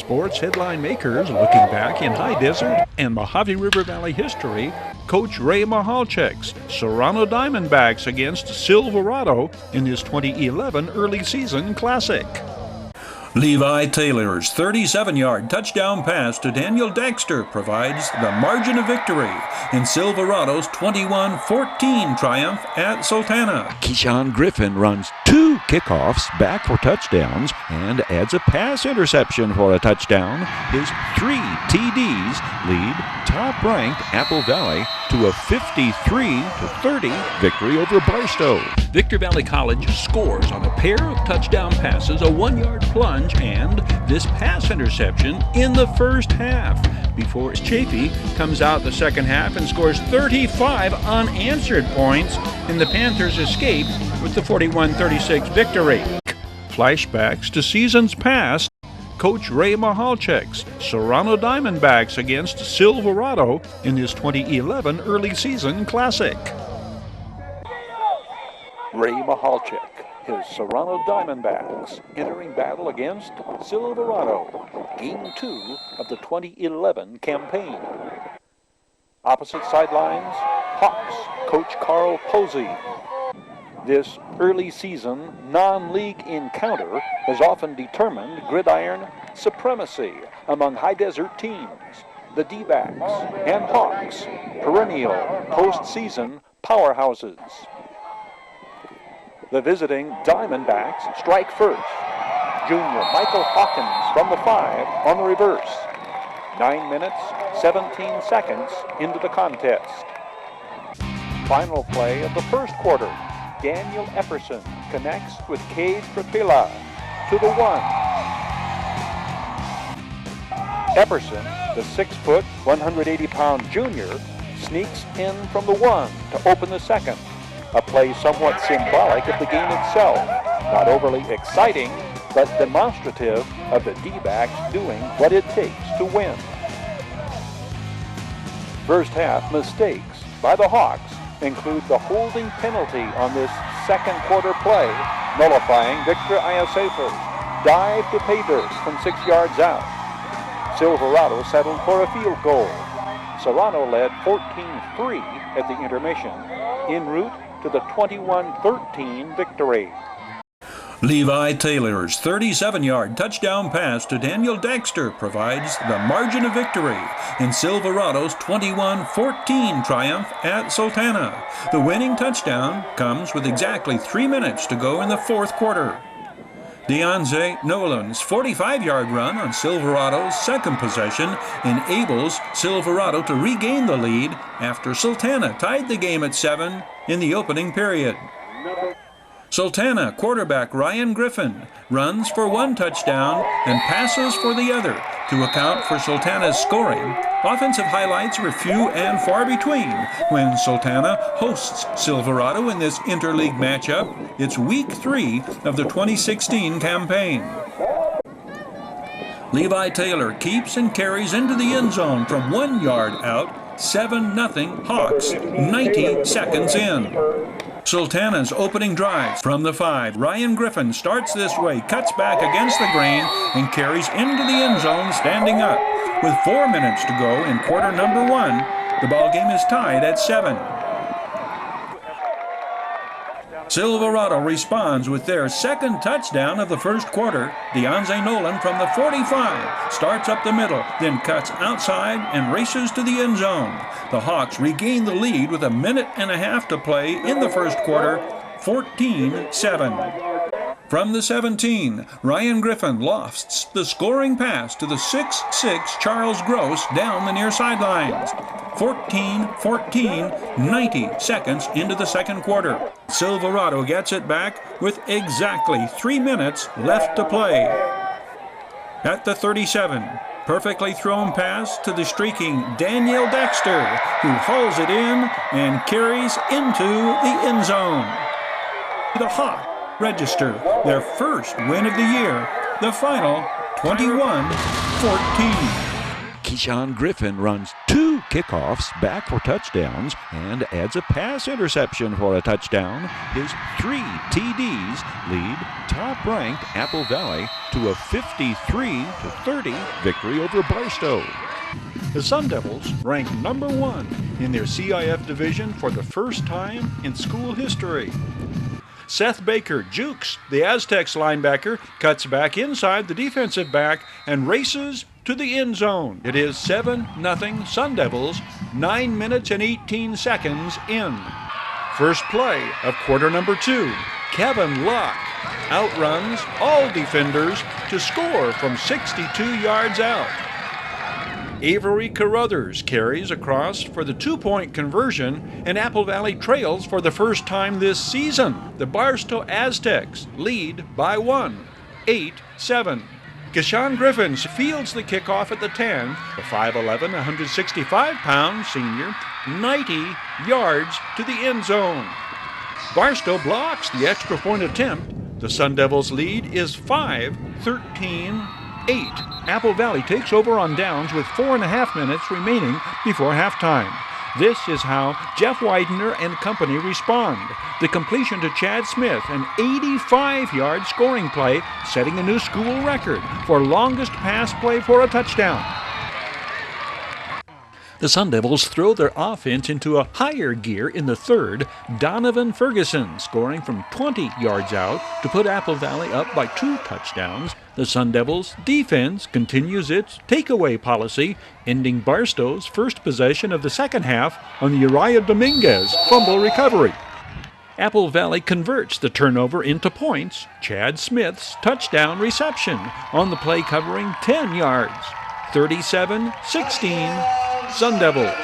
Sports headline makers looking back in high desert and Mojave River Valley history, Coach Ray Michalczyk's Serrano Diamondbacks against Silverado in his 2011 early season classic. Levi Taylor's 37-yard touchdown pass to Daniel Dexter provides the margin of victory in Silverado's 21-14 triumph at Sultana. Kishan Griffin runs 2 kickoffs back for touchdowns and adds a pass interception for a touchdown. His 3 TDs lead top-ranked Apple Valley to a 53-30 victory over Barstow. Victor Valley College scores on a pair of touchdown passes, a 1-yard plunge, and this pass interception in the first half before Chaffey comes out the second half and scores 35 unanswered points, and the Panthers escape with the 41-36 victory. Flashbacks to seasons past. Coach Ray Michalczyk's Serrano Diamondbacks against Silverado in his 2011 early season classic. Ray Michalczyk, his Serrano Diamondbacks, entering battle against Silverado, Game 2 of the 2011 campaign. Opposite sidelines, Hawks, Coach Carl Posey. This early season non-league encounter has often determined gridiron supremacy among high desert teams. The D-backs and Hawks, perennial postseason powerhouses. The visiting Diamondbacks strike first. Junior Michael Hawkins from the 5 on the reverse. 9 minutes, 17 seconds into the contest. Final play of the first quarter. Daniel Epperson connects with Cade Trapila to the 1. Epperson, the 6-foot, 180-pound junior, sneaks in from the 1 to open the second. A play somewhat symbolic of the game itself. Not overly exciting, but demonstrative of the D-backs doing what it takes to win. First half mistakes by the Hawks include the holding penalty on this second quarter play, nullifying Victor Ayasefo's dive to pay dirt from 6 yards out. Silverado settled for a field goal. Serrano led 14-3 at the intermission, en route to the 21-13 victory. Levi Taylor's 37-yard touchdown pass to Daniel Dexter provides the margin of victory in Silverado's 21-14 triumph at Sultana. The winning touchdown comes with exactly 3 minutes to go in the fourth quarter. Deonze Nolan's 45-yard run on Silverado's second possession enables Silverado to regain the lead after Sultana tied the game at 7 in the opening period. Sultana quarterback Ryan Griffin runs for 1 touchdown and passes for the other to account for Sultana's scoring. Offensive highlights were few and far between when Sultana hosts Silverado in this interleague matchup. It's week 3 of the 2016 campaign. Levi Taylor keeps and carries into the end zone from 1 yard out. 7-0 Hawks, 90 seconds in. Sultana's opening drive from the 5. Ryan Griffin starts this way, cuts back against the grain, and carries into the end zone standing up. With 4 minutes to go in quarter number 1, the ballgame is tied at 7. Silverado responds with their second touchdown of the first quarter. Deonze Nolan from the 45 starts up the middle, then cuts outside and races to the end zone. The Hawks regain the lead with 1.5 minutes to play in the first quarter, 14-7. From the 17, Ryan Griffin lofts the scoring pass to the 6'6" Charles Gross down the near sidelines. 14-14, 90 seconds into the second quarter. Silverado gets it back with exactly 3 minutes left to play. At the 37, perfectly thrown pass to the streaking Daniel Dexter, who hauls it in and carries into the end zone. The Hawks register their first win of the year, the final 21-14. Kishan Griffin runs 2 kickoffs back for touchdowns and adds a pass interception for a touchdown. His 3 TDs lead top-ranked Apple Valley to a 53-30 victory over Barstow. The Sun Devils rank number 1 in their CIF division for the first time in school history. Seth Baker jukes the Aztecs linebacker, cuts back inside the defensive back, and races to the end zone. It is 7-0 Sun Devils, 9 minutes and 18 seconds in. First play of quarter number 2. Kevin Locke outruns all defenders to score from 62 yards out. Avery Carruthers carries across for the 2-point conversion, and Apple Valley trails for the first time this season. The Barstow Aztecs lead by 1, 8-7. Kishan Griffin fields the kickoff at the 10. The 5'11", 165-pound senior, 90 yards to the end zone. Barstow blocks the extra point attempt. The Sun Devils' lead is 5-13-8. Apple Valley takes over on downs with 4.5 minutes remaining before halftime. This is how Jeff Widener and company respond. The completion to Chad Smith, an 85-yard scoring play, setting a new school record for longest pass play for a touchdown. The Sun Devils throw their offense into a higher gear in the third. Donovan Ferguson scoring from 20 yards out to put Apple Valley up by 2 touchdowns. The Sun Devils defense continues its takeaway policy, ending Barstow's first possession of the second half on the Uriah Dominguez fumble recovery. Apple Valley converts the turnover into points. Chad Smith's touchdown reception on the play covering 10 yards. 37-16. Sun Devils.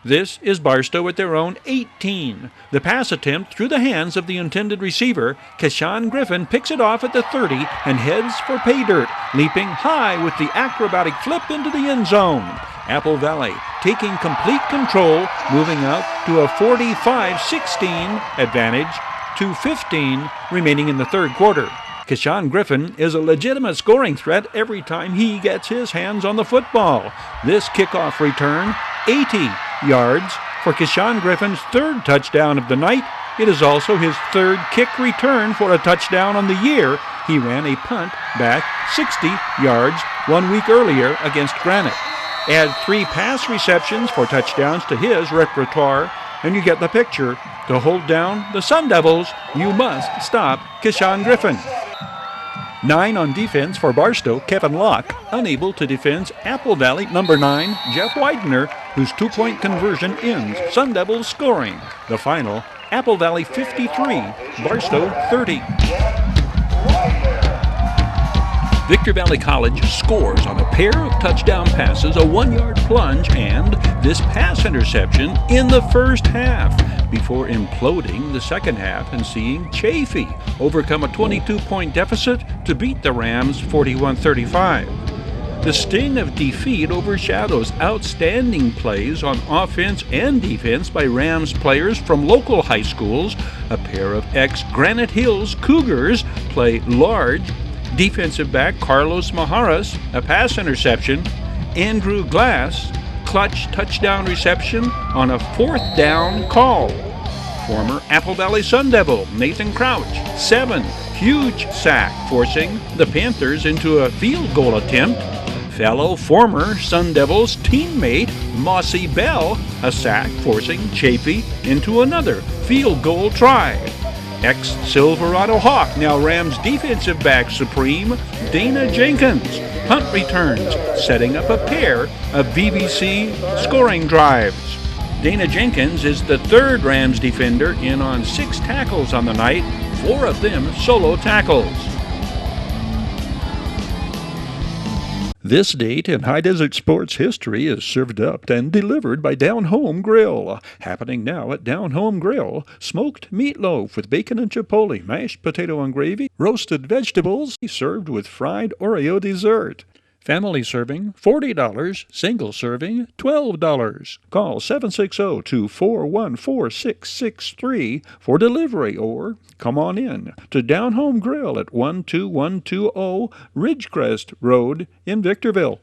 This is Barstow at their own 18. The pass attempt through the hands of the intended receiver. Kishan Griffin picks it off at the 30 and heads for pay dirt, leaping high with the acrobatic flip into the end zone. Apple Valley taking complete control, moving out to a 45-16 advantage to 15 remaining in the third quarter. Kishan Griffin is a legitimate scoring threat every time he gets his hands on the football. This kickoff return, 80 yards for Kishan Griffin's 3rd touchdown of the night. It is also his 3rd kick return for a touchdown on the year. He ran a punt back 60 yards 1 week earlier against Granite. Add 3 pass receptions for touchdowns to his repertoire, and you get the picture. To hold down the Sun Devils, you must stop Kishan Griffin. 9 on defense for Barstow, Kevin Locke, unable to defend Apple Valley number 9, Jeff Widener, whose 2-point conversion ends Sun Devils scoring. The final, Apple Valley 53, Barstow 30. Victor Valley College scores on a pair of touchdown passes, a 1-yard plunge, and this pass interception in the first half, before imploding the second half and seeing Chaffey overcome a 22-point deficit to beat the Rams 41-35. The sting of defeat overshadows outstanding plays on offense and defense by Rams players from local high schools. A pair of ex-Granite Hills Cougars play large. Defensive back Carlos Maharas, a pass interception. Andrew Glass, clutch touchdown reception on a 4th down call. Former Apple Valley Sun Devil Nathan Crouch, 7, huge sack, forcing the Panthers into a field goal attempt. Fellow former Sun Devils teammate Mossy Bell, a sack, forcing Chaffey into another field goal try. Ex-Silverado Hawk, now Rams defensive back supreme, Dana Jenkins, punt returns, setting up a pair of VVC scoring drives. Dana Jenkins is the 3rd Rams defender in on 6 tackles on the night, 4 of them solo tackles. This date in High Desert sports history is served up and delivered by Down Home Grill. Happening now at Down Home Grill, smoked meatloaf with bacon and chipotle, mashed potato and gravy, roasted vegetables, served with fried Oreo dessert. Family serving, $40. Single serving, $12. Call 760-241-4663 for delivery or come on in to Down Home Grill at 12120 Ridgecrest Road in Victorville.